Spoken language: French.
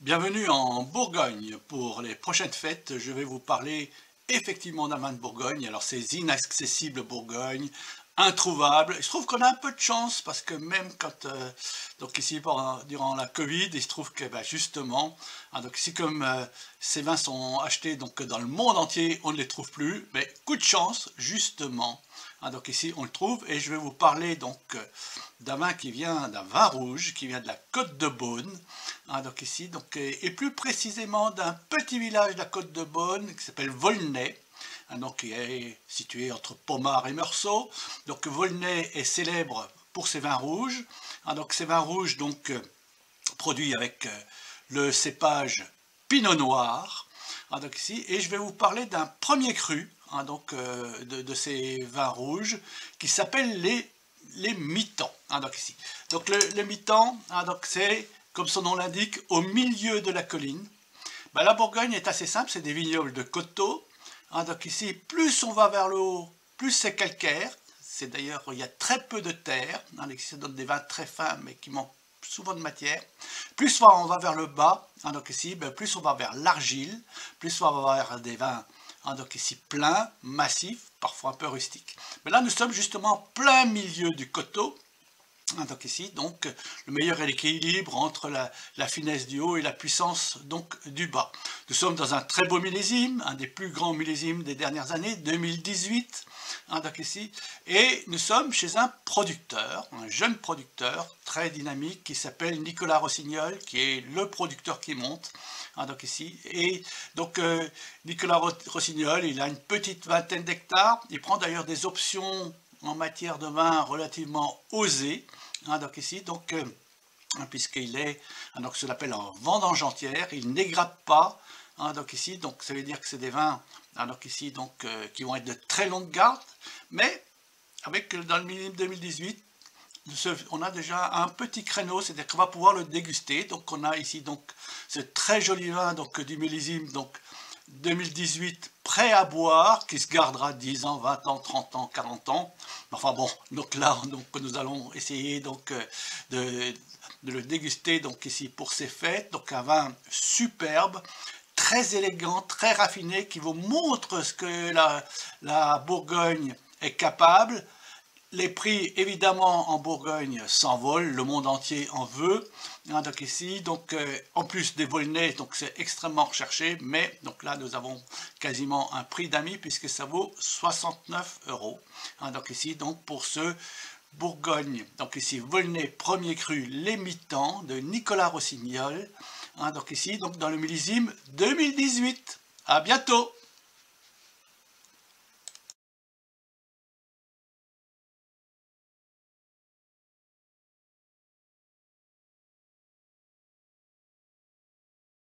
Bienvenue en Bourgogne. Pour les prochaines fêtes, je vais vous parler effectivement d'un vin de Bourgogne. Alors ces inaccessibles Bourgogne, introuvables. Il se trouve qu'on a un peu de chance parce que même quand, donc ici durant la Covid, il se trouve que justement, donc ici comme ces vins sont achetés donc dans le monde entier, on ne les trouve plus. Mais coup de chance, justement. Donc ici on le trouve et je vais vous parler donc d'un vin d'un vin rouge qui vient de la Côte de Beaune. Donc ici donc et plus précisément d'un petit village de la Côte de Beaune qui s'appelle Volnay. Donc qui est situé entre Pommard et Meursault. Donc Volnay est célèbre pour ses vins rouges. Donc ces vins rouges donc produits avec le cépage Pinot Noir. Donc ici, et je vais vous parler d'un premier cru de ces vins rouges qui s'appelle les mitans. Donc ici. Donc le mitan, donc c'est comme son nom l'indique au milieu de la colline. La Bourgogne est assez simple, c'est des vignobles de coteaux. Donc ici, plus on va vers le haut, plus c'est calcaire. C'est d'ailleurs, il y a très peu de terre. Ça donne des vins très fins, mais qui manquent souvent de matière. Plus on va vers le bas, donc ici, plus on va vers l'argile, plus on va vers des vins donc ici pleins, massifs, parfois un peu rustiques. Mais là, nous sommes justement en plein milieu du coteau. Donc ici, donc, le meilleur équilibre entre la finesse du haut et la puissance donc du bas. Nous sommes dans un très beau millésime, un des plus grands millésimes des dernières années, 2018. Donc ici, et nous sommes chez un producteur, un jeune producteur très dynamique qui s'appelle Nicolas Rossignol, qui est le producteur qui monte. Donc ici, et donc Nicolas Rossignol, il a une petite vingtaine d'hectares. Il prend d'ailleurs des options en matière de vin relativement osées. Donc ici, donc, puisqu'il est, donc ce qu'on appelle en vendange entière, il n'égrappe pas. Donc ici, donc ça veut dire que c'est des vins, donc ici, donc qui vont être de très longue garde, mais avec dans le millésime 2018, on a déjà un petit créneau, c'est-à-dire qu'on va pouvoir le déguster. Donc on a ici donc ce très joli vin donc du millésime donc 2018 prêt à boire, qui se gardera 10 ans, 20 ans, 30 ans, 40 ans. Enfin bon, donc là, donc, nous allons essayer donc de le déguster donc ici pour ces fêtes. Donc un vin superbe, très élégant, très raffiné, qui vous montre ce que la Bourgogne est capable. Les prix, évidemment, en Bourgogne s'envolent, le monde entier en veut. Donc ici, donc, en plus des Volnay, donc c'est extrêmement recherché, mais donc là, nous avons quasiment un prix d'amis puisque ça vaut 69 €. Donc ici, donc pour ce Bourgogne, donc ici, Volnay premier cru, les mitans de Nicolas Rossignol. Donc ici, donc dans le millésime 2018. À bientôt!